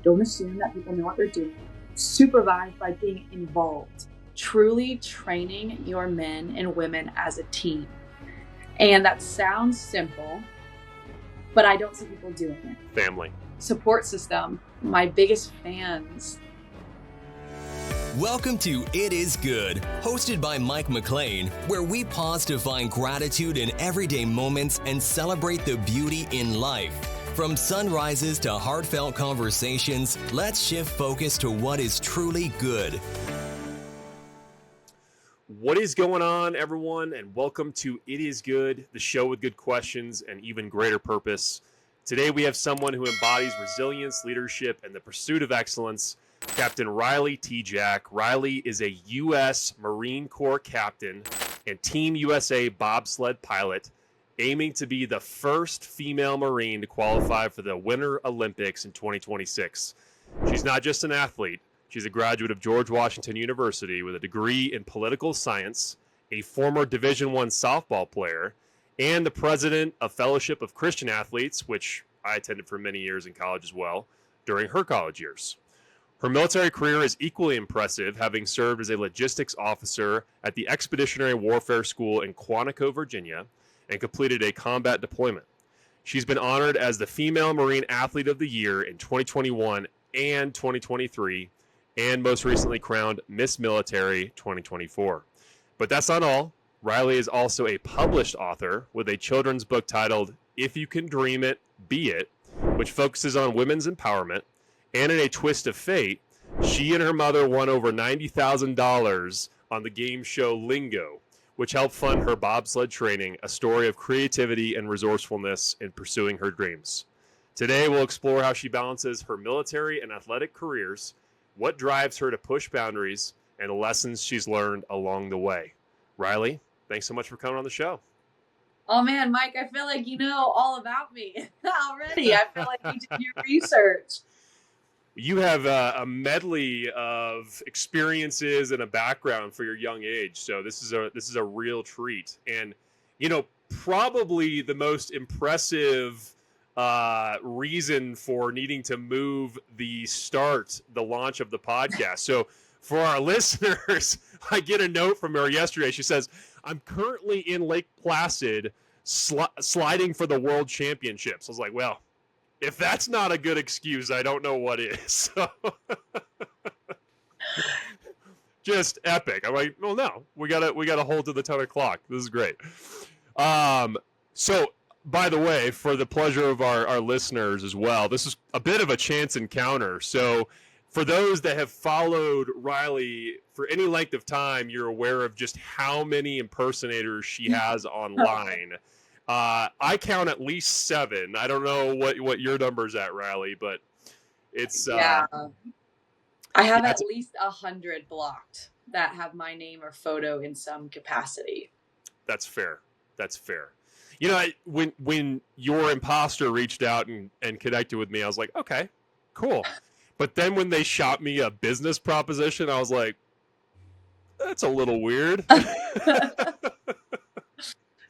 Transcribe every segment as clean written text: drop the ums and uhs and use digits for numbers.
Don't assume that people know what they're doing. Supervise by being involved. Truly training your men and women as a team. And that sounds simple, but I don't see people doing it. Family. Support system. My biggest fans. Welcome to It Is Good, hosted by Mike McLean, where we pause to find gratitude in everyday moments and celebrate the beauty in life. From sunrises to heartfelt conversations, let's shift focus to what is truly good. What is going on, everyone, and welcome to It Is Good, the show with good questions and even greater purpose. Today we have someone who embodies resilience, leadership, and the pursuit of excellence, Captain Riley Tejcek. Riley is a U.S. Marine Corps captain and Team USA bobsled pilot, aiming to be the first female Marine to qualify for the Winter Olympics in 2026. She's not just an athlete. She's a graduate of George Washington University with a degree in political science, a former Division I softball player, and the president of Fellowship of Christian Athletes, which I attended for many years in college as well, during her college years. Her military career is equally impressive, having served as a logistics officer at the Expeditionary Warfare School in Quantico, Virginia, and completed a combat deployment. She's been honored as the Female Marine Athlete of the Year in 2021 and 2023, and most recently crowned Miss Military 2024. But that's not all. Riley is also a published author with a children's book titled If You Can Dream It, Be It, which focuses on women's empowerment. And in a twist of fate, she and her mother won over $90,000 on the game show Lingo, which helped fund her bobsled training, a story of creativity and resourcefulness in pursuing her dreams. Today, we'll explore how she balances her military and athletic careers, what drives her to push boundaries, and the lessons she's learned along the way. Riley, thanks so much for coming on the show. Oh man, Mike, I feel like you know all about me already. I feel like you did your research. You have a medley of experiences and a background for your young age, so this is a real treat. And you know, probably the most impressive reason for needing to move the launch of the podcast. So for our listeners, I get a note from her yesterday. She says, "I'm currently in Lake Placid sliding for the World Championships." I was like, well, if that's not a good excuse, I don't know what is. Just epic. I'm like, well, no, we gotta hold to the 10 o'clock. This is great. So, by the way, for the pleasure of our listeners as well, this is a bit of a chance encounter. So, for those that have followed Riley for any length of time, you're aware of just how many impersonators she has online. I count at least 7. I don't know what your number's at, Riley, but it's yeah. I have at least 100 blocked that have my name or photo in some capacity. That's fair. That's fair. You know, when your imposter reached out and connected with me, I was like, okay, cool. But then when they shot me a business proposition, I was like, that's a little weird.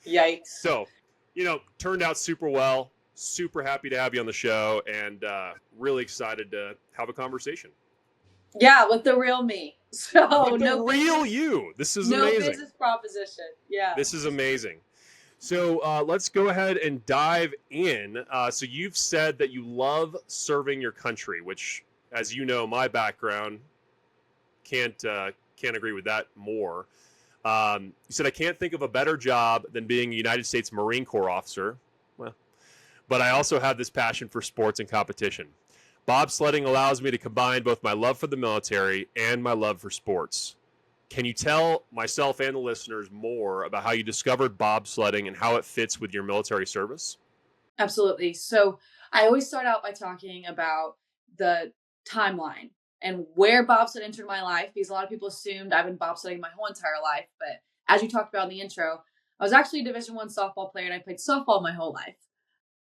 Yikes. So, you know, turned out super well. Super happy to have you on the show, and really excited to have a conversation. Yeah, with the real me. So with the real you. This is no amazing. No business proposition. Yeah. This is amazing. So let's go ahead and dive in. So you've said that you love serving your country, which, as you know, my background can't agree with that more. You said, I can't think of a better job than being a United States Marine Corps officer. Well, but I also have this passion for sports and competition. Bobsledding allows me to combine both my love for the military and my love for sports. Can you tell myself and the listeners more about how you discovered bobsledding and how it fits with your military service? Absolutely. So I always start out by talking about the timeline and where bobsled entered my life, because a lot of people assumed I've been bobsledding my whole entire life. But as you talked about in the intro, I was actually a Division I softball player and I played softball my whole life.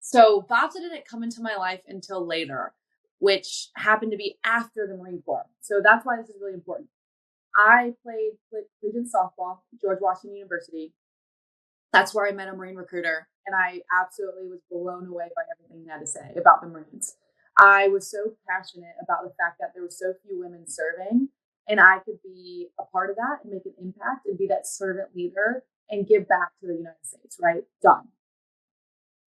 So bobsled didn't come into my life until later, which happened to be after the Marine Corps. So that's why this is really important. I played collegiate softball at George Washington University. That's where I met a Marine recruiter, and I absolutely was blown away by everything he had to say about the Marines. I was so passionate about the fact that there were so few women serving, and I could be a part of that and make an impact and be that servant leader and give back to the United States, right? Done.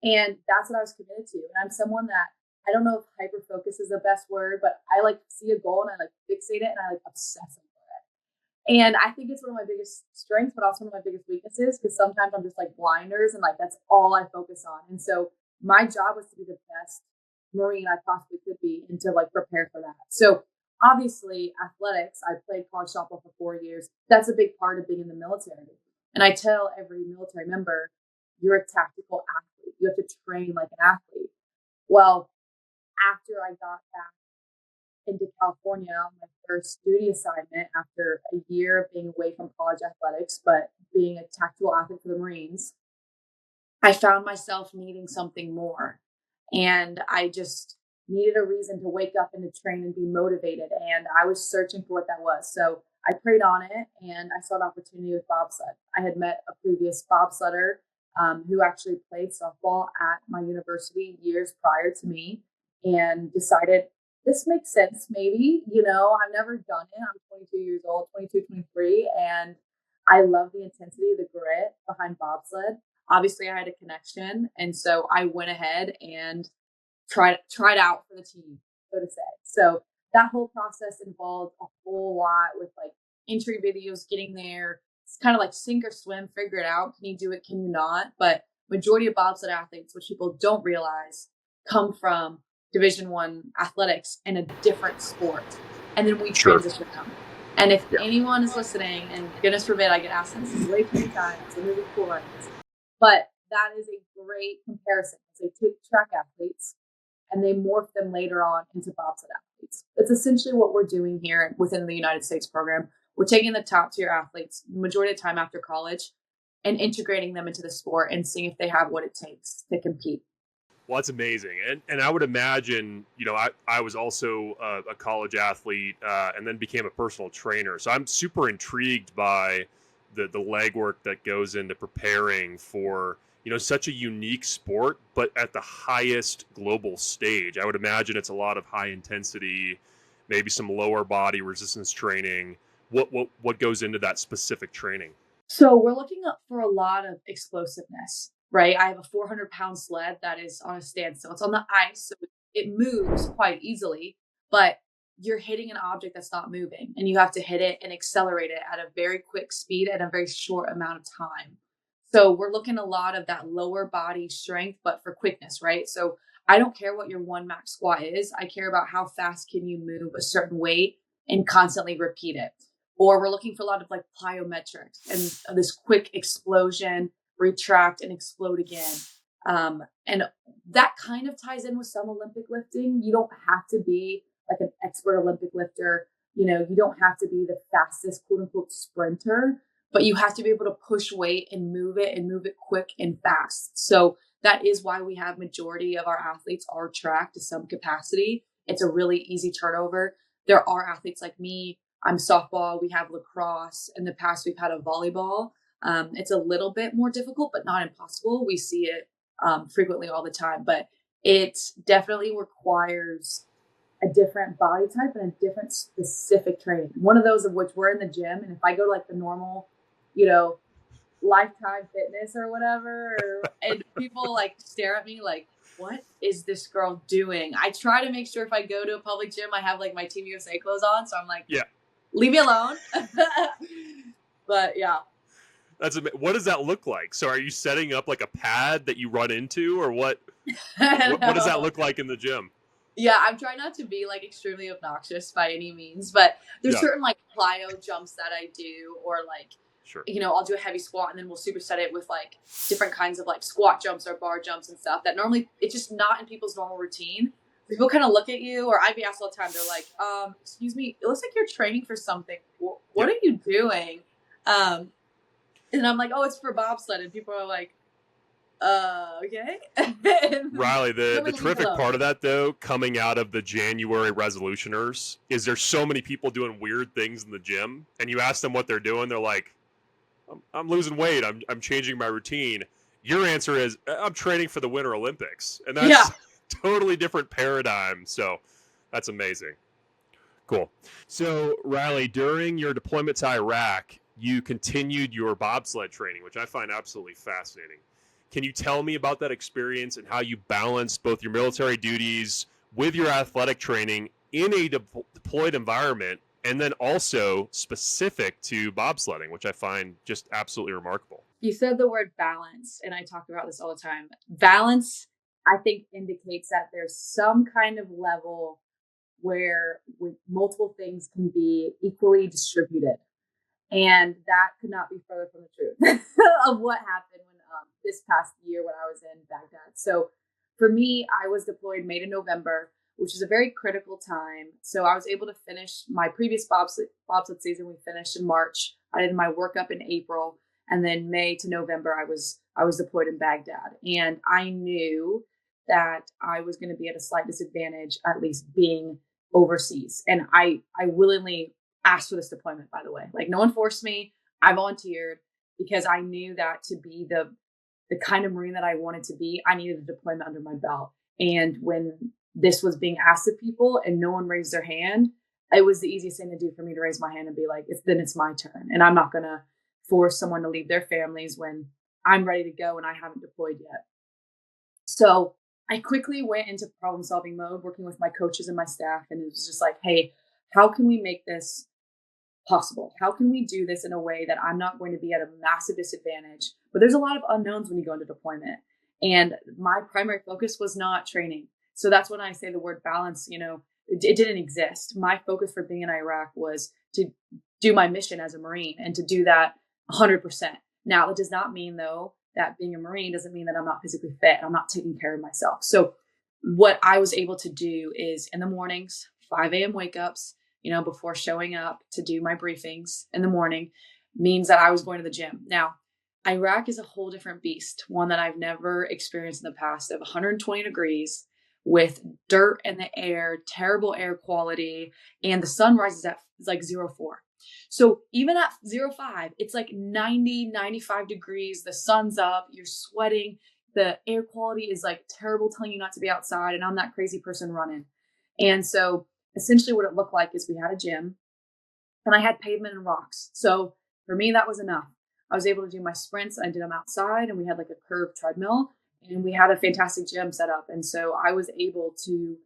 And that's what I was committed to. And I'm someone that, I don't know if hyper focus is the best word, but I like see a goal and I like fixate it and I like obsess over it. And I think it's one of my biggest strengths, but also one of my biggest weaknesses, because sometimes I'm just like blinders and like that's all I focus on. And so my job was to be the best Marine I possibly could be and to like prepare for that. So obviously athletics, I played college softball for 4 years. That's a big part of being in the military. And I tell every military member, you're a tactical athlete. You have to train like an athlete. Well, after I got back into California on my first duty assignment after a year of being away from college athletics, but being a tactical athlete for the Marines, I found myself needing something more. And I just needed a reason to wake up and to train and be motivated. And I was searching for what that was. So I prayed on it and I saw an opportunity with bobsled. I had met a previous bobsledder who actually played softball at my university years prior to me, and decided this makes sense. Maybe, I've never done it. I'm 22 years old, 22, 23. And I love the intensity, the grit behind bobsled. Obviously I had a connection. And so I went ahead and tried out for the team, so to say. So that whole process involved a whole lot with like entry videos, getting there. It's kind of like sink or swim, figure it out. Can you do it? Can you not? But majority of bobsled athletes, which people don't realize, come from Division I athletics in a different sport. And then we transition them. And if anyone is listening, and goodness forbid I get asked this way too many times, it's a really cool one. But that is a great comparison. They take track athletes and they morph them later on into bobsled athletes. It's essentially what we're doing here within the United States program. We're taking the top tier athletes, majority of the time after college, and integrating them into the sport and seeing if they have what it takes to compete. Well, that's amazing. And I would imagine, I was also a college athlete and then became a personal trainer. So I'm super intrigued by the legwork that goes into preparing for, such a unique sport, but at the highest global stage. I would imagine it's a lot of high intensity, maybe some lower body resistance training. What goes into that specific training? So we're looking up for a lot of explosiveness, right? I have a 400-pound sled that is on a standstill. It's on the ice, so it moves quite easily, but you're hitting an object that's not moving, and you have to hit it and accelerate it at a very quick speed at a very short amount of time. So we're looking a lot of that lower body strength, but for quickness, right? So I don't care what your one max squat is. I care about how fast can you move a certain weight and constantly repeat it. Or we're looking for a lot of like plyometrics and this quick explosion, retract and explode again. And that kind of ties in with some Olympic lifting. You don't have to be like an expert Olympic lifter. You don't have to be the fastest quote unquote sprinter, but you have to be able to push weight and move it quick and fast. So that is why we have majority of our athletes are tracked to some capacity. It's a really easy turnover. There are athletes like me. I'm softball. We have lacrosse. In the past, we've had a volleyball. It's a little bit more difficult, but not impossible. We see it frequently all the time, but it definitely requires a different body type and a different specific training. One of those of which we're in the gym. And if I go to like the normal, Lifetime Fitness or whatever, and people like stare at me like, what is this girl doing? I try to make sure if I go to a public gym, I have like my Team USA clothes on. So I'm like, leave me alone. But yeah. What does that look like? So are you setting up like a pad that you run into, or what? What does that look like in the gym? Yeah, I'm trying not to be like extremely obnoxious by any means, but there's certain like plyo jumps that I do, or like, I'll do a heavy squat and then we'll superset it with like different kinds of like squat jumps or bar jumps and stuff that normally it's just not in people's normal routine. People kind of look at you, or I'd be asked all the time. They're like, excuse me, it looks like you're training for something. What are you doing? And I'm like, oh, it's for bobsled. And people are like, okay. Riley, the terrific part of that, though, coming out of the January resolutioners, is there's so many people doing weird things in the gym, and you ask them what they're doing, they're like, I'm losing weight, I'm changing my routine. Your answer is, I'm training for the Winter Olympics. And that's totally different paradigm. So that's amazing. Cool. So, Riley, during your deployment to Iraq, you continued your bobsled training, which I find absolutely fascinating. Can you tell me about that experience and how you balanced both your military duties with your athletic training in a deployed environment, and then also specific to bobsledding, which I find just absolutely remarkable? You said the word balance, and I talk about this all the time. Balance, I think, indicates that there's some kind of level where with multiple things can be equally distributed. And that could not be further from the truth of what happened when this past year when I was in Baghdad. So for me, I was deployed May to November, which is a very critical time. So I was able to finish my previous bobsled season. We finished in March. I did my workup in April, and then May to November, I was deployed in Baghdad, and I knew that I was going to be at a slight disadvantage, at least being overseas. And I willingly asked for this deployment, by the way. Like, no one forced me. I volunteered because I knew that to be the kind of Marine that I wanted to be, I needed a deployment under my belt. And when this was being asked of people and no one raised their hand, it was the easiest thing to do for me to raise my hand and be like, then it's my turn. And I'm not going to force someone to leave their families when I'm ready to go and I haven't deployed yet. So I quickly went into problem solving mode, working with my coaches and my staff. And it was just like, hey, how can we make this possible? How can we do this in a way that I'm not going to be at a massive disadvantage? But there's a lot of unknowns when you go into deployment. And my primary focus was not training. So that's when I say the word balance, it didn't exist. My focus for being in Iraq was to do my mission as a Marine and to do that 100%. Now, it does not mean, though, that being a Marine doesn't mean that I'm not physically fit. I'm not taking care of myself. So what I was able to do is in the mornings, 5 a.m. wake ups, before showing up to do my briefings in the morning, means that I was going to the gym. Now, Iraq is a whole different beast, one that I've never experienced in the past, of 120 degrees with dirt in the air, terrible air quality, and the sun rises at like 0.4. So even at 0.5, it's like 90, 95 degrees. The sun's up, you're sweating. The air quality is like terrible, telling you not to be outside. And I'm that crazy person running. And so essentially what it looked like is we had a gym and I had pavement and rocks. So for me, that was enough. I was able to do my sprints. I did them outside, and we had like a curved treadmill, and we had a fantastic gym set up. And so I was able to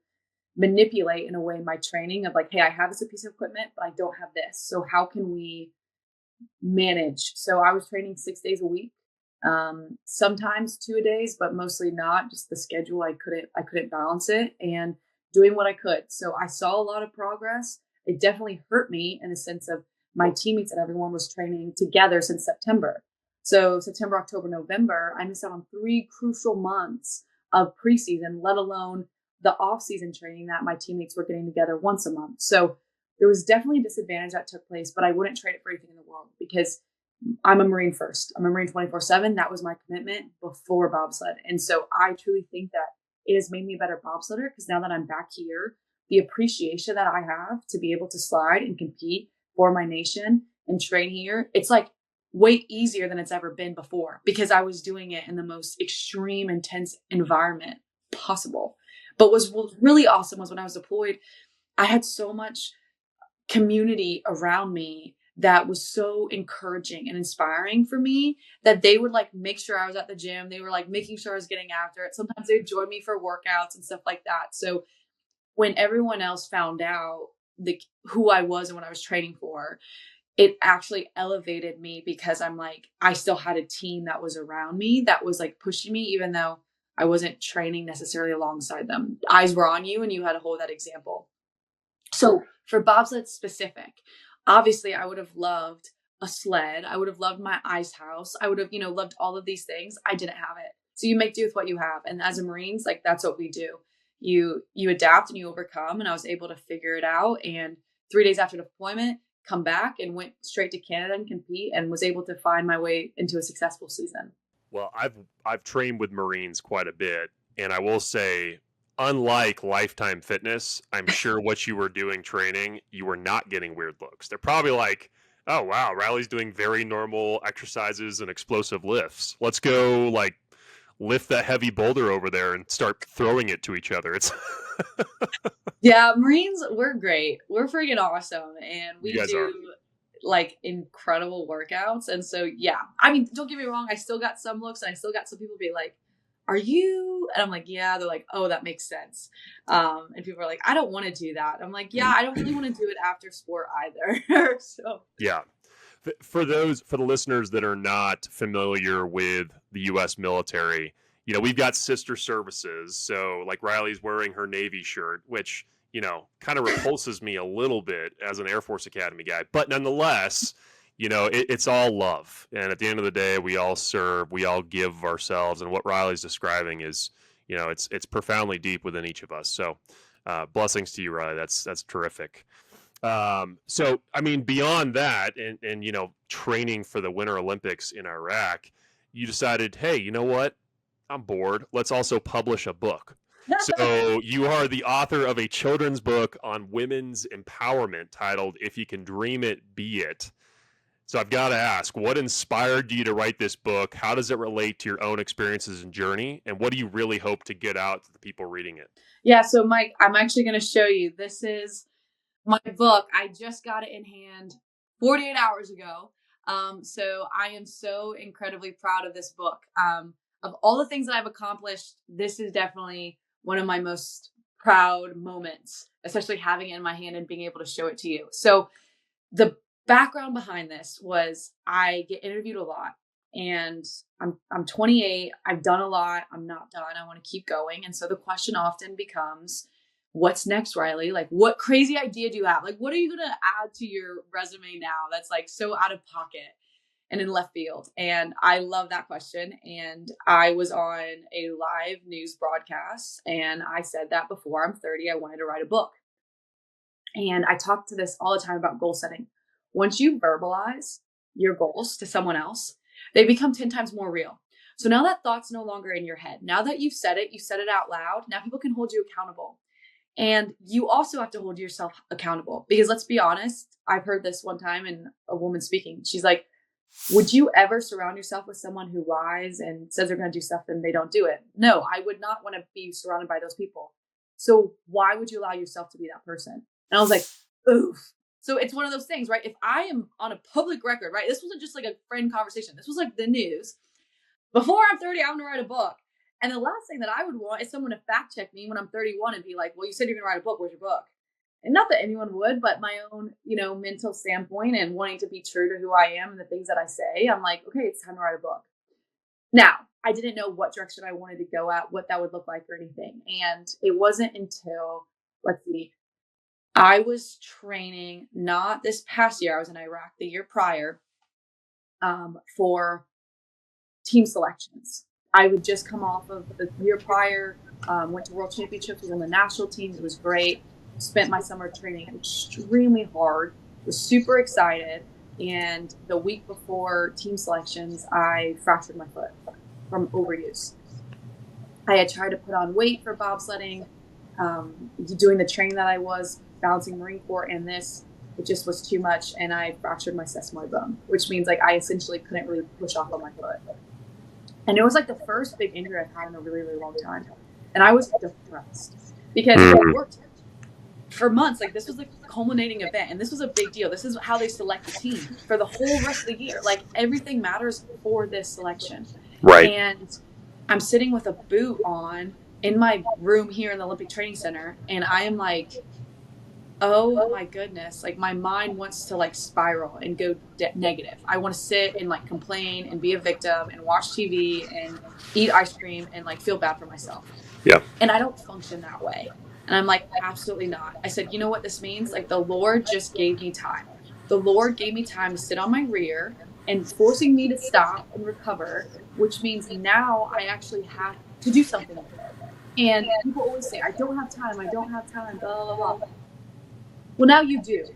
manipulate in a way my training of like, hey, I have this piece of equipment, but I don't have this. So how can we manage? So I was training 6 days a week, sometimes 2 days, but mostly not. Just the schedule, I couldn't balance it, and doing what I could. So I saw a lot of progress. It definitely hurt me in the sense of my teammates and everyone was training together since September. So September, October, November, I missed out on 3 crucial months of preseason, let alone the off-season training that my teammates were getting together once a month. So there was definitely a disadvantage that took place, but I wouldn't trade it for anything in the world because I'm a Marine first. I'm a Marine 24/7. That was my commitment before bobsled. And so I truly think that it has made me a better bobsledder because now that I'm back here, the appreciation that I have to be able to slide and compete for my nation and train here, it's like way easier than it's ever been before because I was doing it in the most extreme, intense environment possible. But what was really awesome was when I was deployed, I had so much community around me that was so encouraging and inspiring for me that they would like make sure I was at the gym. They were like making sure I was getting after it. Sometimes they'd join me for workouts and stuff like that. So when everyone else found out who I was and what I was training for, it actually elevated me because I'm like, I still had a team that was around me that was like pushing me, even though I wasn't training necessarily alongside them. Eyes were on you and you had to hold that example. So for bobsled specific, obviously I would have loved a sled. I would have loved my ice house. I would have, loved all of these things. I didn't have it. So you make do with what you have. And as a Marines, like that's what we do. You adapt and you overcome. And I was able to figure it out. And 3 days after deployment, come back and went straight to Canada and compete and was able to find my way into a successful season. Well, I've trained with Marines quite a bit, and I will say, unlike Lifetime Fitness, I'm sure what you were doing training, you were not getting weird looks. They're probably like, oh wow, Riley's doing very normal exercises and explosive lifts. Let's go like lift that heavy boulder over there and start throwing it to each other. It's Yeah, Marines, we're great. We're freaking awesome. And you we guys are. do like incredible workouts. And so, yeah, I mean, don't get me wrong. I still got some looks and I still got some people be like, are you? And I'm like, yeah. They're like, oh, that makes sense. And people are like, I don't want to do that. I'm like, yeah, I don't really want to do it after sport either. So, Yeah. For the listeners that are not familiar with the U.S. military, you know, we've got sister services. So like Riley's wearing her Navy shirt, which, you know, kind of repulses me a little bit as an Air Force Academy guy. But nonetheless, you know, it's all love. And at the end of the day, we all serve, we all give ourselves. And what Riley's describing is, you know, it's profoundly deep within each of us. So blessings to you, Riley. That's terrific. So, I mean, beyond that and, you know, training for the Winter Olympics in Iraq, you decided, hey, you know what? I'm bored. Let's also publish a book. So you are the author of a children's book on women's empowerment titled If You Can Dream It, Be It. So I've got to ask, what inspired you to write this book? How does it relate to your own experiences and journey? And what do you really hope to get out to the people reading it? yeah. So, Mike, I'm actually going to show you. This is my book. I just got it in hand 48 hours ago. So I am so incredibly proud of this book. Of all the things that I've accomplished, this is definitely one of my most proud moments, especially having it in my hand and being able to show it to you. So the background behind this was I get interviewed a lot and I'm 28. I've done a lot. I'm not done. I want to keep going. And so the question often becomes, what's next, Riley? Like, what crazy idea do you have? Like, what are you going to add to your resume now that's like so out of pocket and in left field? And I love that question. And I was on a live news broadcast and I said that before I'm 30, I wanted to write a book. And I talk to this all the time about goal setting. Once you verbalize your goals to someone else, they become 10 times more real. So now that thought's no longer in your head. Now that you said it out loud. Now people can hold you accountable. And you also have to hold yourself accountable because let's be honest, I've heard this one time in a woman speaking. She's like, would you ever surround yourself with someone who lies and says they're going to do stuff and they don't do it? No, I would not want to be surrounded by those people. So why would you allow yourself to be that person? And I was like, oof. So it's one of those things, right? If I am on a public record, right? This wasn't just like a friend conversation. This was like the news. Before I'm 30, I'm going to write a book. And the last thing that I would want is someone to fact check me when I'm 31 and be like, well, you said you're going to write a book. Where's your book? And not that anyone would, but my own, you know, mental standpoint and wanting to be true to who I am and the things that I say, I'm like, okay, it's time to write a book. Now, I didn't know what direction I wanted to go at, what that would look like or anything. And it wasn't until, let's see, I was training, not this past year, I was in Iraq the year prior, for team selections. I would just come off of the year prior, went to World Championships, was on the national teams. It was great. Spent my summer training extremely hard, was super excited. And the week before team selections, I fractured my foot from overuse. I had tried to put on weight for bobsledding, doing the training that I was, balancing Marine Corps and this, it just was too much. And I fractured my sesamoid bone, which means like I essentially couldn't really push off on my foot. And it was like the first big injury I've had in a really, really long time. And I was depressed because I worked for months. Like this was the culminating event and this was a big deal. This is how they select the team for the whole rest of the year. Like everything matters for this selection. Right. And I'm sitting with a boot on in my room here in the Olympic Training Center. And I am like, oh my goodness, like my mind wants to like spiral and go negative. I want to sit and like complain and be a victim and watch TV and eat ice cream and like feel bad for myself. Yeah. And I don't function that way. And I'm like, absolutely not. I said, you know what this means? Like the Lord just gave me time. The Lord gave me time to sit on my rear and forcing me to stop and recover, which means now I actually have to do something with it. And people always say, I don't have time, blah, blah, blah. Well, now you do.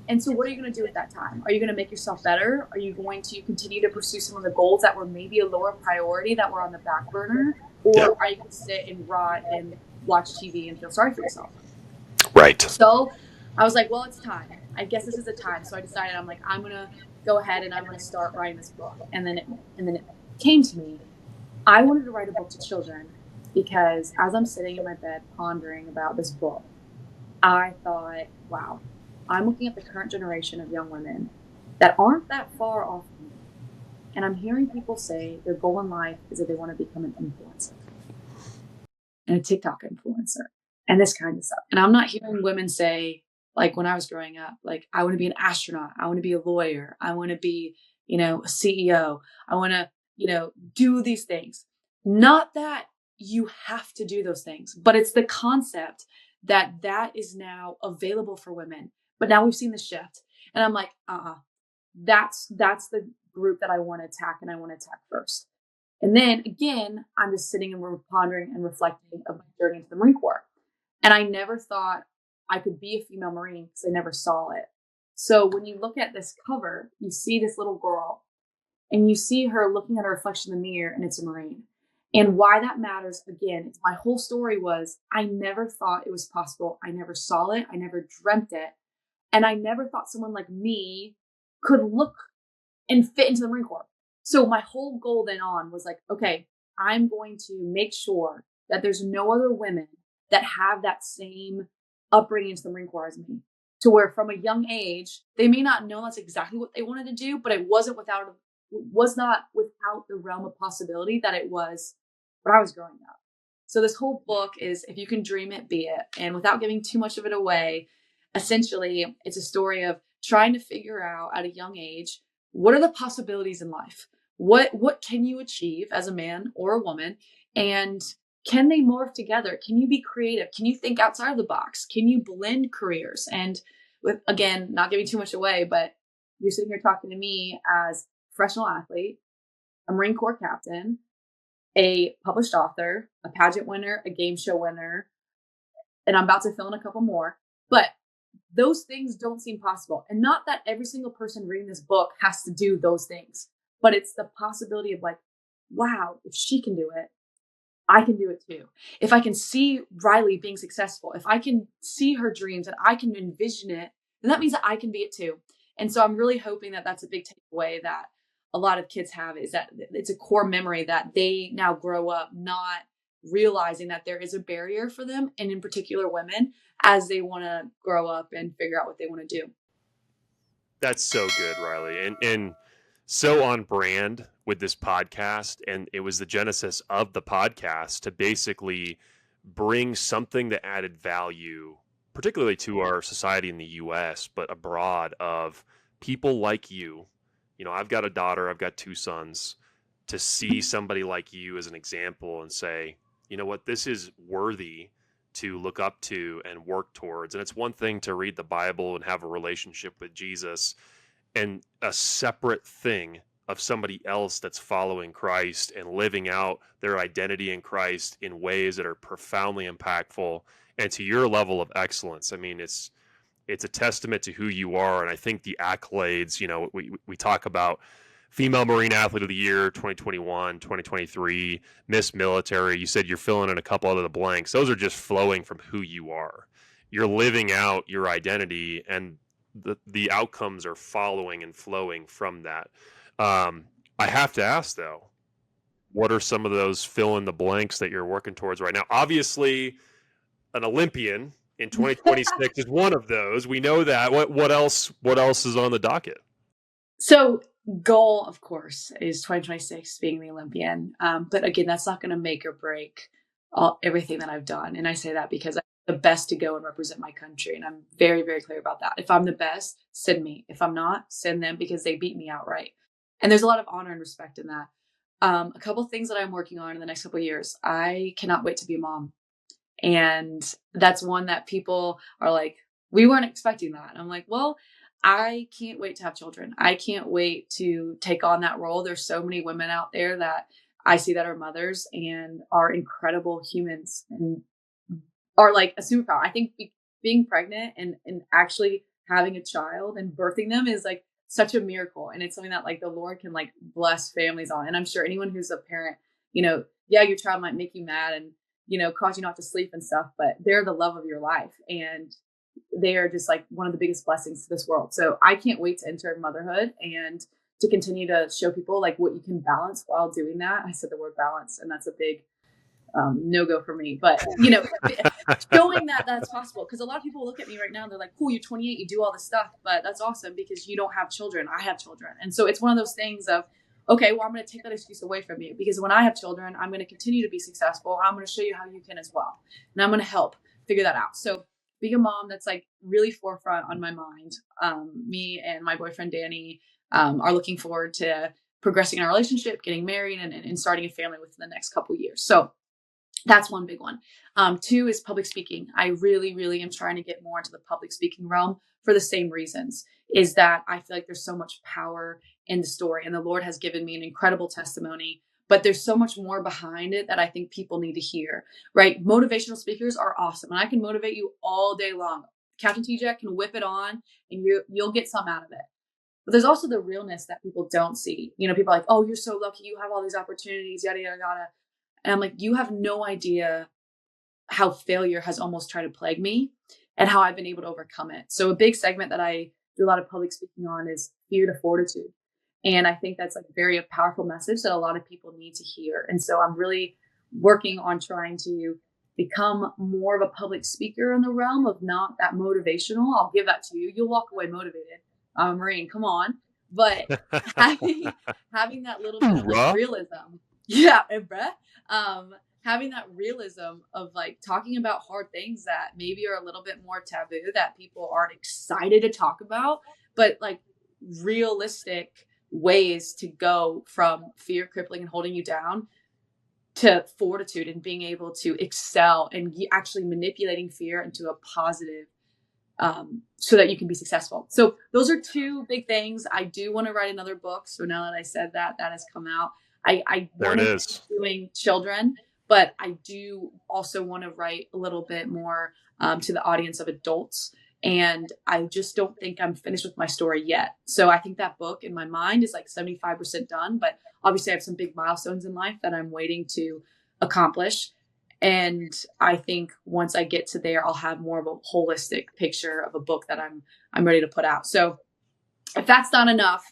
And so what are you going to do with that time? Are you going to make yourself better? Are you going to continue to pursue some of the goals that were maybe a lower priority that were on the back burner? Or are you going to sit and rot and watch TV and feel sorry for yourself? Right. So I was like, well, it's time. I guess this is the time. So I decided, I'm like, I'm going to go ahead and I'm going to start writing this book. And then it came to me. I wanted to write a book to children because as I'm sitting in my bed pondering about this book, I thought, wow, I'm looking at the current generation of young women that aren't that far off from me. And I'm hearing people say their goal in life is that they want to become an influencer and a TikTok influencer and this kind of stuff. And I'm not hearing women say, like when I was growing up, like, I want to be an astronaut. I want to be a lawyer. I want to be, a CEO. I want to, do these things. Not that you have to do those things, but it's the concept that that is now available for women. But now we've seen the shift. And I'm like, that's the group that I want to attack and I want to attack first. And then again, I'm just sitting and pondering and reflecting of my journey into the Marine Corps. And I never thought I could be a female Marine because I never saw it. So when you look at this cover, you see this little girl and you see her looking at her reflection in the mirror and it's a Marine. And why that matters, again, it's my whole story was I never thought it was possible. I never saw it. I never dreamt it. And I never thought someone like me could look and fit into the Marine Corps. So my whole goal then on was like, okay, I'm going to make sure that there's no other women that have that same upbringing into the Marine Corps as me. To where from a young age, they may not know that's exactly what they wanted to do, but it was not without the realm of possibility that it was when I was growing up. So this whole book is, if you can dream it, be it. And without giving too much of it away, essentially it's a story of trying to figure out at a young age, what are the possibilities in life? What can you achieve as a man or a woman? And can they morph together? Can you be creative? Can you think outside of the box? Can you blend careers? And with, again, not giving too much away, but you're sitting here talking to me as a professional athlete, a Marine Corps captain, a published author, a pageant winner, a game show winner, and I'm about to fill in a couple more. But those things don't seem possible. And not that every single person reading this book has to do those things, but it's the possibility of like, wow, if she can do it, I can do it too. If I can see Riley being successful, if I can see her dreams and I can envision it, then that means that I can be it too. And so I'm really hoping that that's a big takeaway that a lot of kids have, is that it's a core memory that they now grow up not realizing that there is a barrier for them, and in particular women, as they want to grow up and figure out what they want to do. That's so good, Riley. And so on brand with this podcast. And it was the genesis of the podcast to basically bring something that added value, particularly to our society in the US, but abroad, of people like you. I've got a daughter, I've got two sons. To see somebody like you as an example and say, you know what, this is worthy to look up to and work towards. And it's one thing to read the Bible and have a relationship with Jesus, and a separate thing of somebody else that's following Christ and living out their identity in Christ in ways that are profoundly impactful and to your level of excellence. I mean, it's a testament to who you are. And I think the accolades, we talk about Female Marine Athlete of the Year 2021, 2023, Miss Military. You said you're filling in a couple of the blanks. Those are just flowing from who you are. You're living out your identity, and the outcomes are following and flowing from that. I have to ask, though, what are some of those fill in the blanks that you're working towards right now? Obviously, an Olympian in 2026 is one of those. We know that. What else is on the docket? So goal, of course, is 2026 being the Olympian. But again, that's not going to make or break everything that I've done. And I say that because I'm the best to go and represent my country. And I'm very, very clear about that. If I'm the best, send me. If I'm not, send them, because they beat me outright. And there's a lot of honor and respect in that. A couple of things that I'm working on in the next couple of years. I cannot wait to be a mom. And that's one that people are like, we weren't expecting that. And I'm like, well, I can't wait to have children. I can't wait to take on that role. There's so many women out there that I see that are mothers and are incredible humans and are like a superpower. I think being pregnant and actually having a child and birthing them is like such a miracle. And it's something that like the Lord can like bless families on. And I'm sure anyone who's a parent, yeah, your child might make you mad and, cause you not to sleep and stuff, but they're the love of your life. And they are just like one of the biggest blessings to this world. So I can't wait to enter motherhood and to continue to show people like what you can balance while doing that. I said the word balance, and that's a big no-go for me, but showing that that's possible. Because a lot of people look at me right now and they're like, cool, you're 28, you do all this stuff, but that's awesome because you don't have children. I have children. And so it's one of those things of, okay, well, I'm going to take that excuse away from you, because when I have children, I'm going to continue to be successful. I'm going to show you how you can as well. And I'm going to help figure that out. So being a mom, that's like really forefront on my mind. Me and my boyfriend, Danny, are looking forward to progressing in our relationship, getting married, and starting a family within the next couple of years. So that's one big one. 2 is public speaking. I really, really am trying to get more into the public speaking realm for the same reasons, is that I feel like there's so much power in the story, and the Lord has given me an incredible testimony, but there's so much more behind it that I think people need to hear, right? Motivational speakers are awesome, and I can motivate you all day long. Captain Tejcek can whip it on and you'll get some out of it. But there's also the realness that people don't see. People are like, oh, you're so lucky, you have all these opportunities, yada, yada, yada. And I'm like, you have no idea how failure has almost tried to plague me and how I've been able to overcome it. So a big segment that I do a lot of public speaking on is fear to fortitude. And I think that's like a very powerful message that a lot of people need to hear. And so I'm really working on trying to become more of a public speaker in the realm of not that motivational. I'll give that to you. You'll walk away motivated. Marine, come on. But having that little bit of like realism. Yeah, bruh. Having that realism of like talking about hard things that maybe are a little bit more taboo, that people aren't excited to talk about, but like realistic ways to go from fear crippling and holding you down to fortitude and being able to excel and actually manipulating fear into a positive, so that you can be successful. So those are 2 big things. I do want to write another book. So now that I said that has come out. I want to be doing children, but I do also want to write a little bit more to the audience of adults. And I just don't think I'm finished with my story yet. So I think that book in my mind is like 75% done, but obviously I have some big milestones in life that I'm waiting to accomplish. And I think once I get to there, I'll have more of a holistic picture of a book that I'm ready to put out. So if that's not enough,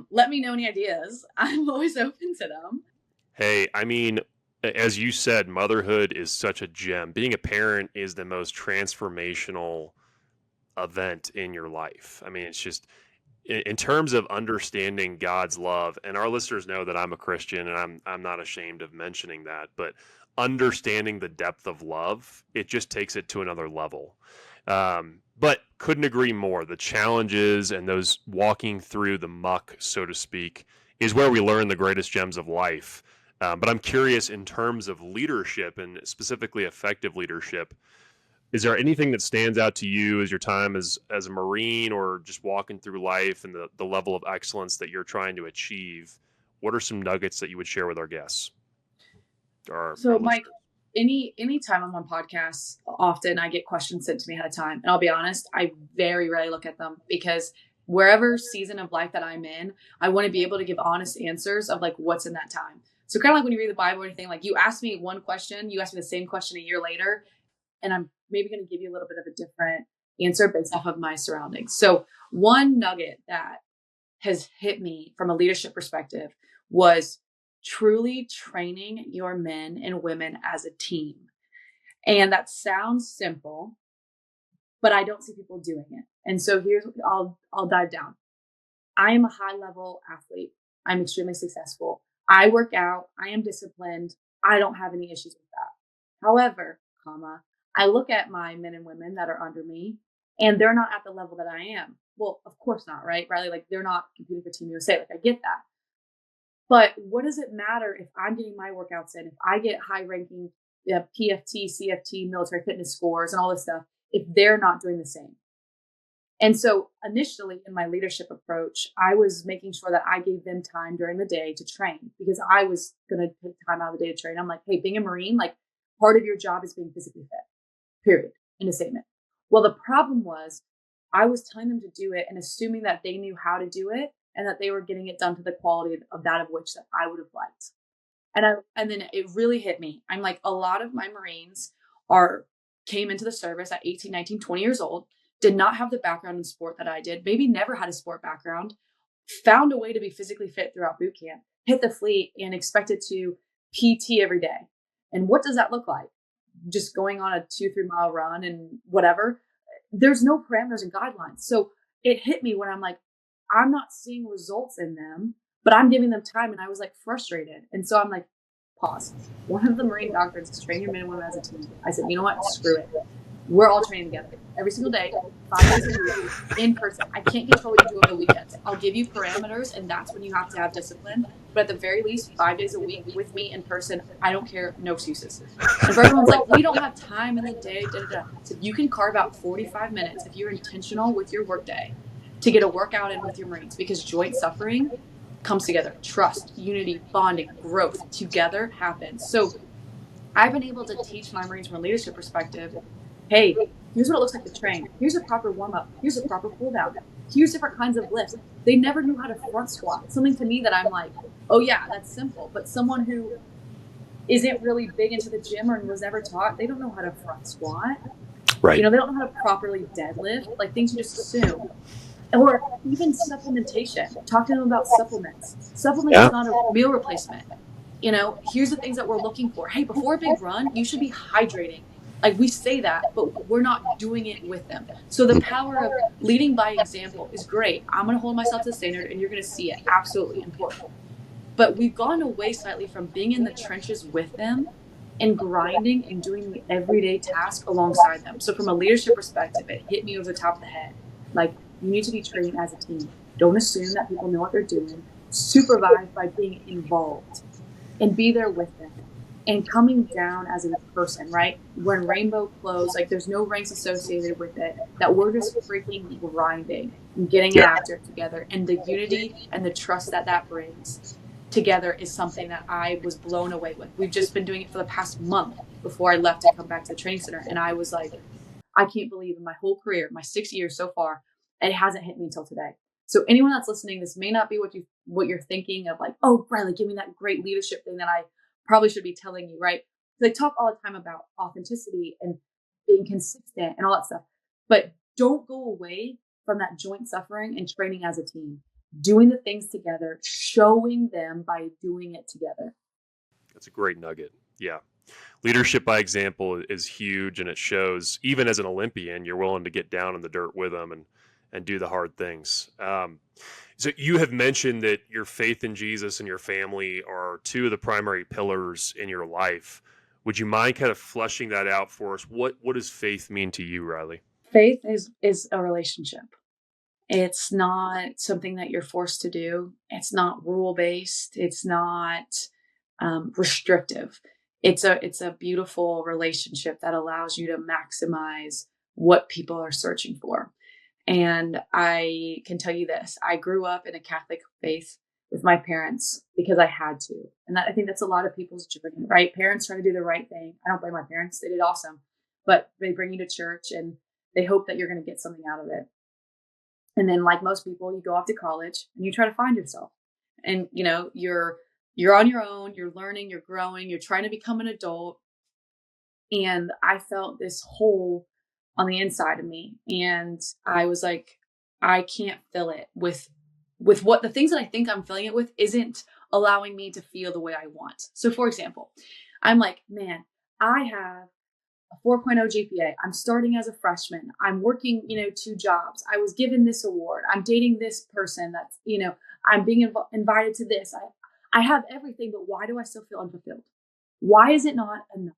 let me know any ideas. I'm always open to them. Hey, I mean, as you said, motherhood is such a gem. Being a parent is the most transformational event in your life. I mean, it's just in terms of understanding God's love, and our listeners know that I'm a Christian and I'm not ashamed of mentioning that, but understanding the depth of love, it just takes it to another level. But couldn't agree more. The challenges and those walking through the muck, so to speak, is where we learn the greatest gems of life. But I'm curious, in terms of leadership and specifically effective leadership, is there anything that stands out to you as your time as a Marine or just walking through life and the level of excellence that you're trying to achieve? What are some nuggets that you would share with our guests? So Mike, any time I'm on podcasts, often I get questions sent to me ahead of time. And I'll be honest, I very rarely look at them, because wherever season of life that I'm in, I want to be able to give honest answers of like what's in that time. So kind of like when you read the Bible or anything, like you ask me one question, you ask me the same question a year later, and I'm maybe going to give you a little bit of a different answer based off of my surroundings. So one nugget that has hit me from a leadership perspective was truly training your men and women as a team. And that sounds simple, but I don't see people doing it. And so I'll dive down. I am a high level athlete. I'm extremely successful. I work out. I am disciplined. I don't have any issues with that. However, I look at my men and women that are under me, and they're not at the level that I am. Well, of course not, right? Riley, like they're not competing for Team USA. Like I get that. But what does it matter if I'm getting my workouts in, if I get high ranking PFT, CFT, military fitness scores and all this stuff, if they're not doing the same? And so initially in my leadership approach, I was making sure that I gave them time during the day to train, because I was going to take time out of the day to train. I'm like, hey, being a Marine, like part of your job is being physically fit, period, in a statement. Well, the problem was I was telling them to do it and assuming that they knew how to do it and that they were getting it done to the quality of that of which that I would have liked. And then it really hit me. I'm like, a lot of my Marines came into the service at 18, 19, 20 years old, did not have the background in sport that I did, maybe never had a sport background, found a way to be physically fit throughout boot camp, hit the fleet and expected to PT every day. And what does that look like? Just going on a 2-3 mile run and whatever. There's no parameters and guidelines. So it hit me when I'm like, I'm not seeing results in them, but I'm giving them time. And I was like frustrated. And so I'm like, pause. One of the Marine doctrines is train your men and women as a team. I said, you know what? Screw it. We're all training together every single day, 5 days a week, in person. I can't control what you do over the weekends. I'll give you parameters, and that's when you have to have discipline. But at the very least, 5 days a week with me in person, I don't care. No excuses. And for everyone's like, we don't have time in the day. Da, da, da. So you can carve out 45 minutes if you're intentional with your workday to get a workout in with your Marines, because joint suffering comes together. Trust, unity, bonding, growth together happens. So I've been able to teach my Marines from a leadership perspective, hey, here's what it looks like to train. Here's a proper warm-up. Here's a proper pull-down. Here's different kinds of lifts. They never knew how to front squat. Something to me that I'm like, oh yeah, that's simple. But someone who isn't really big into the gym or was never taught, they don't know how to front squat. Right. They don't know how to properly deadlift, like things you just assume. Or even supplementation. Talk to them about supplements. Supplements is not a meal replacement. Here's the things that we're looking for. Hey, before a big run, you should be hydrating. Like, we say that, but we're not doing it with them. So the power of leading by example is great. I'm going to hold myself to the standard, and you're going to see it. Absolutely important. But we've gone away slightly from being in the trenches with them and grinding and doing the everyday task alongside them. So from a leadership perspective, it hit me over the top of the head. Like, you need to be training as a team. Don't assume that people know what they're doing. Supervise by being involved and be there with them. And coming down as a person, right? When Rainbow closed, like, there's no ranks associated with it, that we're just freaking grinding and getting it after it together. And the unity and the trust that brings together is something that I was blown away with. We've just been doing it for the past month before I left to come back to the training center. And I was like, I can't believe in my whole career, my 6 years so far, it hasn't hit me until today. So anyone that's listening, this may not be what you're thinking of, like, oh, Bradley, give me that great leadership thing that I probably should be telling you, right? Because I talk all the time about authenticity and being consistent and all that stuff. But don't go away from that joint suffering and training as a team, doing the things together, showing them by doing it together. That's a great nugget. Yeah. Leadership by example is huge, and it shows. Even as an Olympian, you're willing to get down in the dirt with them and do the hard things. So you have mentioned that your faith in Jesus and your family are two of the primary pillars in your life. Would you mind kind of fleshing that out for us? What does faith mean to you, Riley? Faith is a relationship. It's not something that you're forced to do. It's not rule-based. It's not restrictive. It's a beautiful relationship that allows you to maximize what people are searching for. And I can tell you this, I grew up in a Catholic faith with my parents because I had to. And I think that's a lot of people's journey, right? Parents trying to do the right thing. I don't blame my parents. They did awesome. But they bring you to church and they hope that you're going to get something out of it. And then, like most people, you go off to college and you try to find yourself. And, you're on your own, you're learning, you're growing, you're trying to become an adult. And I felt this hole on the inside of me. And I was like, I can't fill it with what the things that I think I'm filling it with isn't allowing me to feel the way I want. So for example, I'm like, man, I have a 4.0 GPA. I'm starting as a freshman. I'm working, 2 jobs. I was given this award. I'm dating this person that's, I'm being invited to this. I have everything, but why do I still feel unfulfilled? Why is it not enough?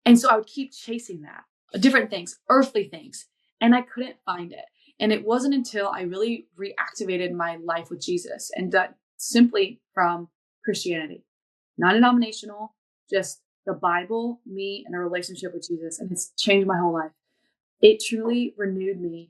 And so I would keep chasing that. Different things, earthly things, and I couldn't find it. And it wasn't until I really reactivated my life with Jesus, and that simply from Christianity, non-denominational, just the Bible, me, and a relationship with Jesus. And it's changed my whole life. It truly renewed me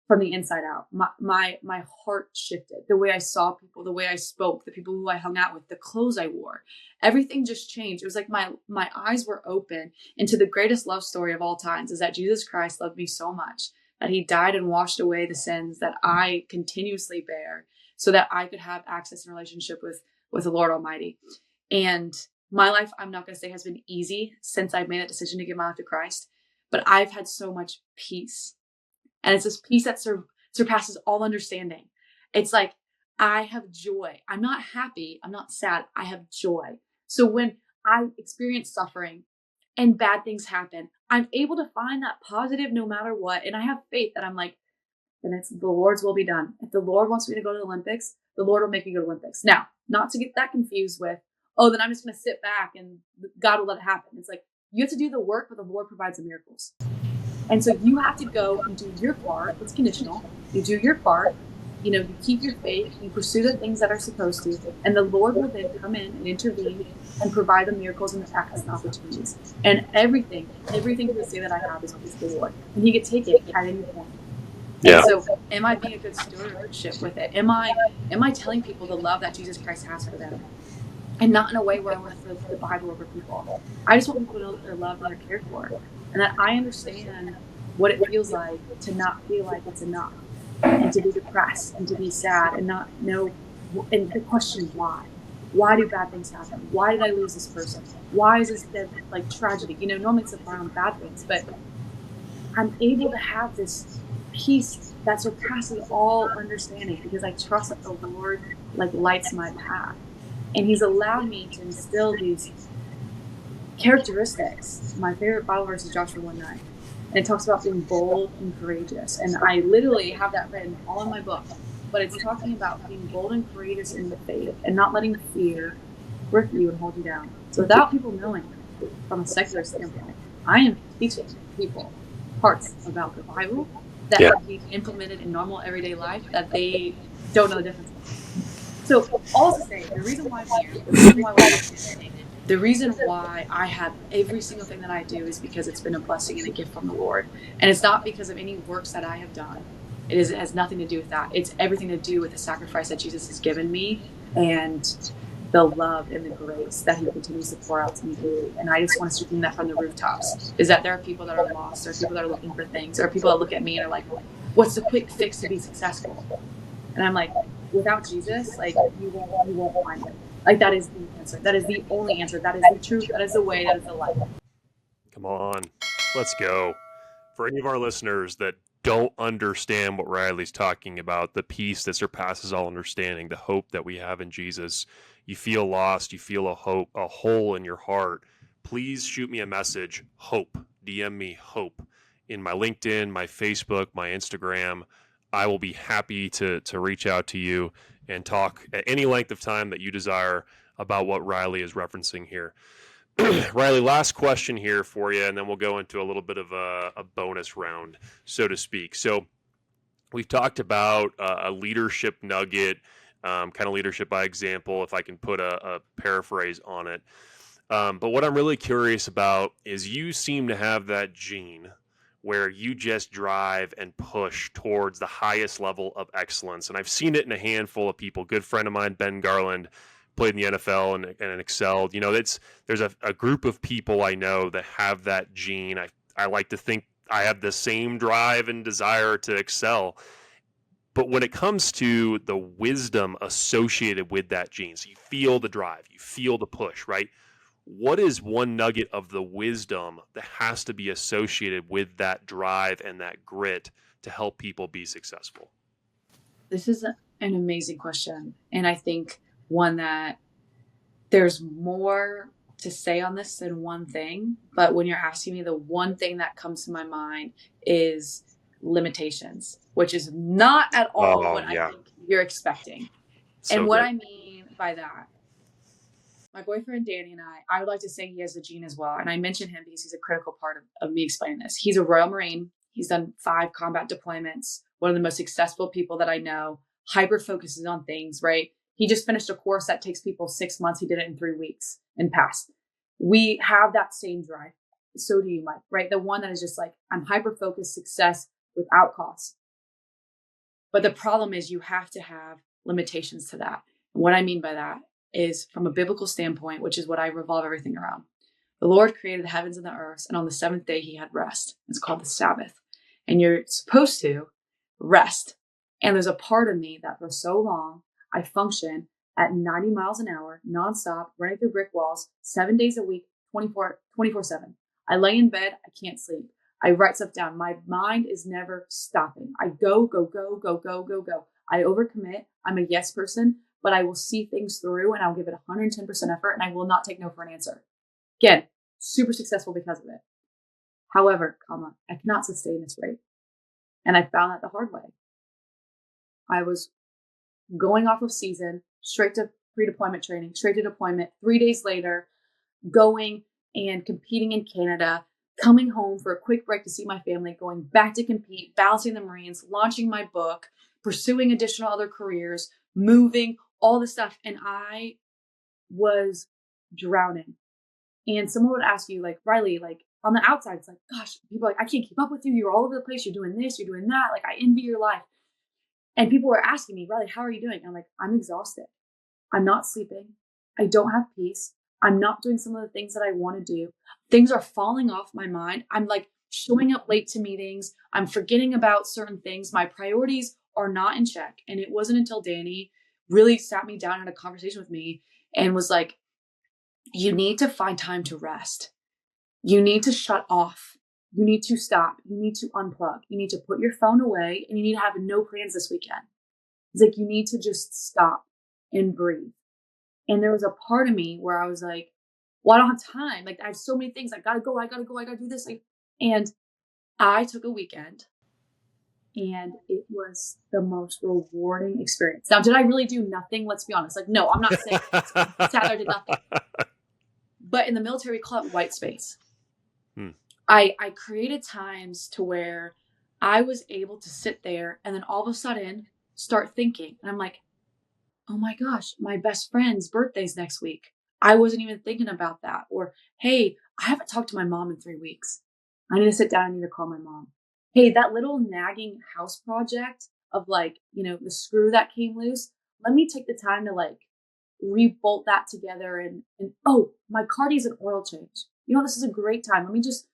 from the inside out. My heart shifted. The way I saw people, the way I spoke, the people who I hung out with, the clothes I wore, everything just changed. It was like my eyes were open into the greatest love story of all times, is that Jesus Christ loved me so much that he died and washed away the sins that I continuously bear so that I could have access and relationship with the Lord Almighty. And my life, I'm not going to say has been easy since I've made that decision to give my life to Christ, but I've had so much peace. And it's this peace that surpasses all understanding. It's like, I have joy. I'm not happy. I'm not sad. I have joy. So when I experience suffering and bad things happen, I'm able to find that positive no matter what. And I have faith that I'm like, then it's the Lord's will be done. If the Lord wants me to go to the Olympics, the Lord will make me go to the Olympics. Now, not to get that confused with, oh, then I'm just going to sit back and God will let it happen. It's like, you have to do the work, but the Lord provides the miracles. And so you have to go and do your part. It's conditional. You do your part. You keep your faith. You pursue the things that are supposed to. And the Lord will then come in and intervene and provide the miracles and the access and opportunities. And everything to the say that I have is with the Lord. And He can take it at any point. Yeah. And so am I being a good stewardship with it? Am I telling people the love that Jesus Christ has for them? And not in a way where I want to throw the Bible over people. I just want people to know that they're loved and they're cared for. And that I understand what it feels like to not feel like it's enough. And to be depressed and to be sad and not know, and the question why. Why do bad things happen? Why did I lose this person? Why is this like tragedy? Normally it's around bad things, but I'm able to have this peace that surpasses all understanding because I trust that the Lord lights my path. And He's allowed me to instill these characteristics. My favorite Bible verse is Joshua 1:9. And it talks about being bold and courageous. And I literally have that written all in my book. But it's talking about being bold and courageous in the faith and not letting fear grip you and hold you down. So without people knowing, from a secular standpoint, I am teaching people parts about the Bible that have been implemented in normal everyday life that they don't know the difference. So all to say, the reason why I'm here, the reason why we're listening, the reason why I have every single thing that I do is because it's been a blessing and a gift from the Lord. And it's not because of any works that I have done. It has nothing to do with that. It's everything to do with the sacrifice that Jesus has given me and the love and the grace that He continues to pour out to me daily. And I just want to scream that from the rooftops, is that there are people that are lost, there are people that are looking for things, there are people that look at me and are like, what's the quick fix to be successful? And I'm like, without Jesus, you won't find it. That is the answer. That is the only answer. That is the truth. That is the way. That is the life. Come on, let's go. For any of our listeners that don't understand what Riley's talking about, the peace that surpasses all understanding, the hope that we have in Jesus, you feel lost, you feel a hole in your heart, please shoot me a message, hope, DM me hope in my LinkedIn, my Facebook, my Instagram. I will be happy to reach out to you and talk at any length of time that you desire about what Riley is referencing here. Riley, last question here for you, and then we'll go into a little bit of a bonus round, so to speak. So we've talked about a leadership nugget, kind of leadership by example, if I can put a paraphrase on it. But what I'm really curious about is you seem to have that gene where you just drive and push towards the highest level of excellence. And I've seen it in a handful of people. Good friend of mine, Ben Garland, played in the NFL and excelled. There's a group of people I know that have that gene. I like to think I have the same drive and desire to excel. But when it comes to the wisdom associated with that gene, so you feel the drive, you feel the push, right? What is one nugget of the wisdom that has to be associated with that drive and that grit to help people be successful? This is an amazing question. And I think one that there's more to say on this than one thing. But when you're asking me, the one thing that comes to my mind is limitations, which is not at all what I think you're expecting. So and what good. I mean by that, my boyfriend Danny and I would like to say he has the gene as well. And I mention him because he's a critical part of me explaining this. He's a Royal Marine. He's done 5 combat deployments. One of the most successful people that I know. Hyper focuses on things, right? He just finished a course that takes people 6 months. He did it in 3 weeks and passed. We have that same drive. So do you, Mike, right? The one that is just like, I'm hyper focused, success without cost. But the problem is you have to have limitations to that. And what I mean by that is from a biblical standpoint, which is what I revolve everything around. The Lord created the heavens and the earth, and on the 7th day he had rest. It's called the Sabbath. And you're supposed to rest. And there's a part of me that for so long, I function at 90 miles an hour, nonstop, running through brick walls, 7 days a week, 24/7. I lay in bed, I can't sleep. I write stuff down. My mind is never stopping. I go. I overcommit. I'm a yes person, but I will see things through and I'll give it 110% effort and I will not take no for an answer. Again, super successful because of it. However, I cannot sustain this rate. And I found that the hard way. I was going off of season, straight to pre-deployment training, straight to deployment, 3 days later, going and competing in Canada, coming home for a quick break to see my family, going back to compete, balancing the Marines, launching my book, pursuing additional other careers, moving, all this stuff. And I was drowning. And someone would ask you, like, Riley, like on the outside, it's like, gosh, people are like, I can't keep up with you. You're all over the place. You're doing this, you're doing that. Like, I envy your life. And people were asking me, Riley, how are you doing? And I'm like, I'm exhausted. I'm not sleeping. I don't have peace. I'm not doing some of the things that I want to do. Things are falling off my mind. I'm like showing up late to meetings. I'm forgetting about certain things. My priorities are not in check. And it wasn't until Danny really sat me down and had a conversation with me and was like, you need to find time to rest. You need to shut off. You need to stop. You need to unplug. You need to put your phone away and you need to have no plans this weekend. It's like, you need to just stop and breathe. And there was a part of me where I was like, well, I don't have time. Like, I have so many things. I gotta go. I gotta do this. And I took a weekend and it was the most rewarding experience. Now, did I really do nothing? Let's be honest. Like, no, I'm not saying sat there, did nothing. But in the military, we call it white space. I created times to where I was able to sit there and then all of a sudden start thinking. And I'm like, oh my gosh, my best friend's birthday's next week. I wasn't even thinking about that. Or, hey, I haven't talked to my mom in 3 weeks. I need to sit down. I need to call my mom. Hey, that little nagging house project of like, the screw that came loose. Let me take the time to like rebolt that together. And oh, my car needs an oil change. This is a great time. Let me just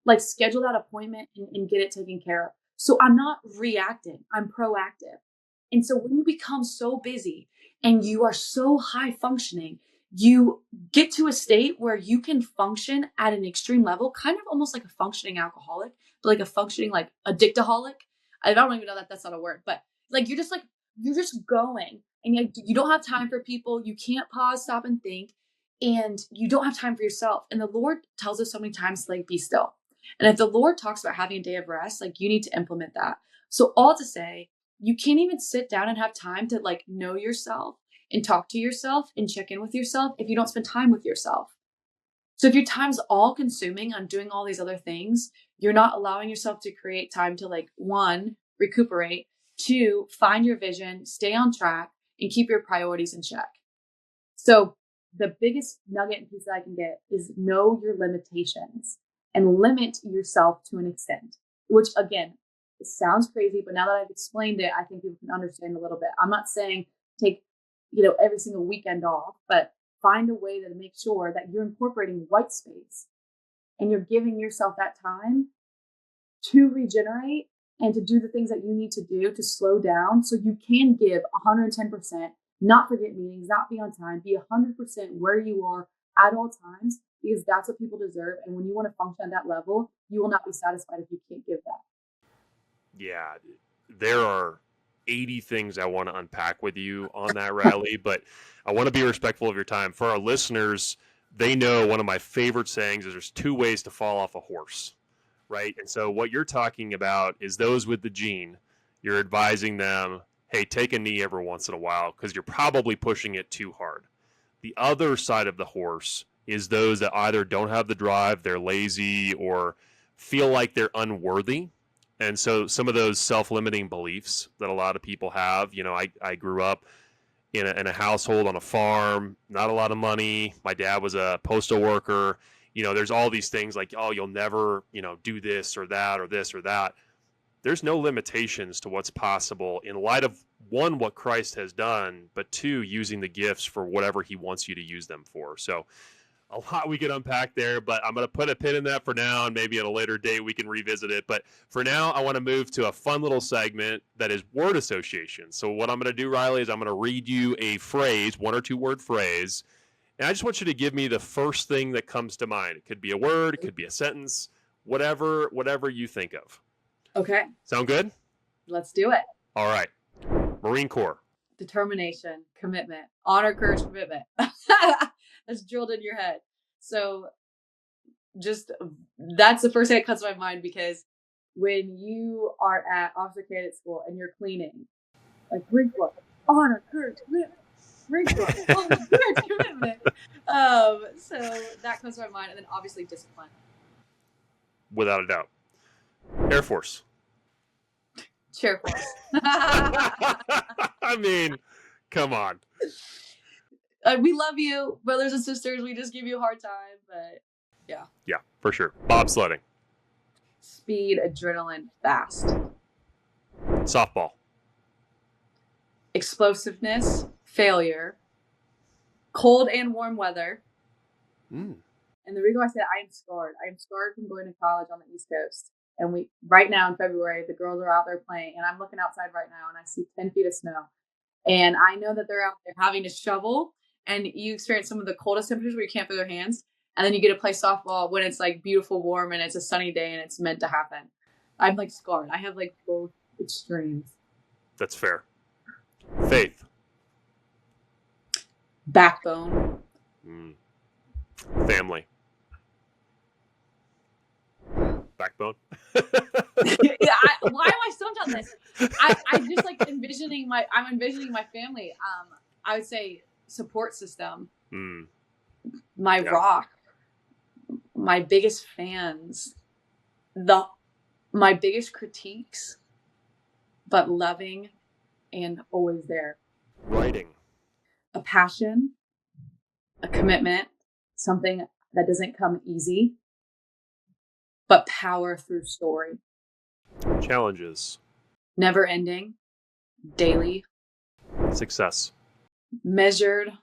like schedule that appointment and get it taken care of. So I'm not reacting. I'm proactive. And so when you become so busy and you are so high functioning, you get to a state where you can function at an extreme level, kind of almost like a functioning alcoholic, but like a functioning like addictaholic. I don't even know that that's not a word, but like you're just going and you don't have time for people. You can't pause, stop and think, and you don't have time for yourself. And the Lord tells us so many times to like be still. And if the Lord talks about having a day of rest, like you need to implement that. So all to say, you can't even sit down and have time to like know yourself and talk to yourself and check in with yourself if you don't spend time with yourself. So if your time's all consuming on doing all these other things, you're not allowing yourself to create time to like, 1, recuperate, 2, find your vision, stay on track, and keep your priorities in check. So the biggest nugget and piece that I can get is know your limitations and limit yourself to an extent, which again, it sounds crazy, but now that I've explained it, I think people can understand a little bit. I'm not saying take, every single weekend off, but find a way to make sure that you're incorporating white space and you're giving yourself that time to regenerate and to do the things that you need to do to slow down so you can give 110%, not forget meetings, not be on time, be 100% where you are at all times, because that's what people deserve. And when you want to function at that level, you will not be satisfied if you can't give that. Yeah, there are 80 things I want to unpack with you on that, Riley, but I want to be respectful of your time. For our listeners, they know one of my favorite sayings is there's 2 ways to fall off a horse, right? And so what you're talking about is those with the gene. You're advising them, hey, take a knee every once in a while because you're probably pushing it too hard. The other side of the horse is those that either don't have the drive, they're lazy, or feel like they're unworthy. And so some of those self-limiting beliefs that a lot of people have, I grew up in a household on a farm, not a lot of money. My dad was a postal worker. There's all these things like, oh, you'll never, do this or that or this or that. There's no limitations to what's possible in light of, 1, what Christ has done, but 2, using the gifts for whatever he wants you to use them for. So a lot we could unpack there, but I'm going to put a pin in that for now, and maybe at a later date we can revisit it. But for now, I want to move to a fun little segment that is word association. So what I'm going to do, Riley, is I'm going to read you a phrase, 1 or 2 word phrase, and I just want you to give me the first thing that comes to mind. It could be a word, it could be a sentence, whatever you think of. Okay. Sound good? Let's do it. All right. Marine Corps. Determination, commitment, honor, courage, commitment. That's drilled in your head. So just that's the first thing that comes to my mind, because when you are at officer candidate school and you're cleaning, like Marine Corps, honor, courage, commitment. Marine Corps, honor, courage, commitment. So that comes to my mind, and then obviously discipline. Without a doubt. Air Force. Chair Force. I mean, come on. We love you, brothers and sisters. We just give you a hard time, but yeah. Yeah, for sure. Bobsledding. Speed, adrenaline, fast. Softball. Explosiveness, failure, cold and warm weather. Mm. And the reason why I said I am scarred from going to college on the East Coast. And right now in February, the girls are out there playing, and I'm looking outside right now and I see 10 feet of snow. And I know that they're out there having to shovel, and you experience some of the coldest temperatures where you can't feel their hands. And then you get to play softball when it's like beautiful, warm, and it's a sunny day and it's meant to happen. I'm like scarred. I have like both extremes. That's fair. Faith. Backbone. Family. Backbone. Yeah, why am I stumped on this? I just like envisioning my family. I would say support system. My rock. My biggest fans. My biggest critiques, but loving and always there. Writing. A passion, a commitment, something that doesn't come easy, but power through story. Challenges. Never ending, daily. Success. Measured,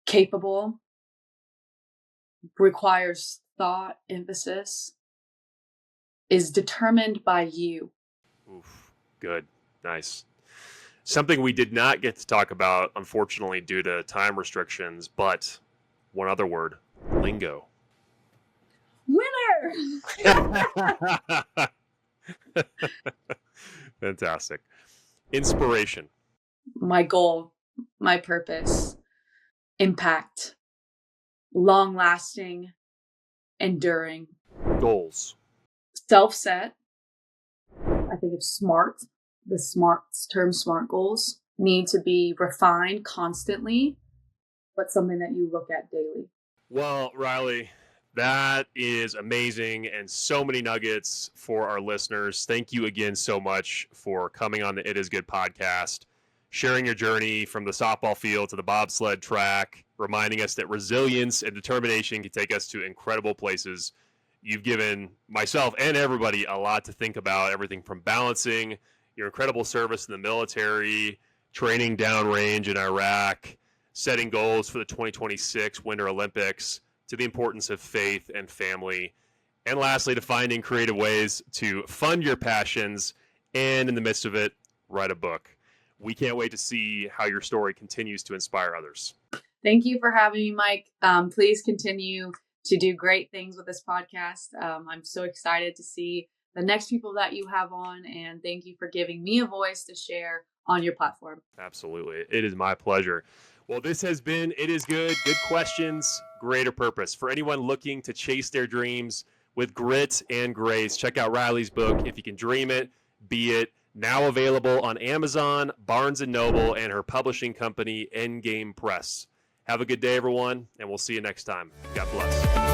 capable, requires thought, emphasis, is determined by you. Oof, good. Nice. Something we did not get to talk about, unfortunately, due to time restrictions, but one other word, lingo. Winner! Fantastic. Inspiration. My goal, my purpose, impact, long-lasting, enduring. Goals. Self-set. I think of SMART. The term SMART goals need to be refined constantly, but something that you look at daily. Well, Riley, that is amazing, and so many nuggets for our listeners. Thank you again so much for coming on the It Is Good podcast, sharing your journey from the softball field to the bobsled track, reminding us that resilience and determination can take us to incredible places. You've given myself and everybody a lot to think about, everything from balancing your incredible service in the military, training downrange in Iraq, setting goals for the 2026 Winter Olympics, to the importance of faith and family, and lastly, to finding creative ways to fund your passions and, in the midst of it, write a book. We can't wait to see how your story continues to inspire others. Thank you for having me, Mike. Please continue to do great things with this podcast. I'm so excited to see the next people that you have on, and thank you for giving me a voice to share on your platform. Absolutely. It is my pleasure. Well, this has been It Is Good. Good questions, greater purpose. For anyone looking to chase their dreams with grit and grace, check out Riley's book, If You Can Dream It, Be It. Now available on Amazon, Barnes & Noble, and her publishing company, Endgame Press. Have a good day, everyone, and we'll see you next time. God bless.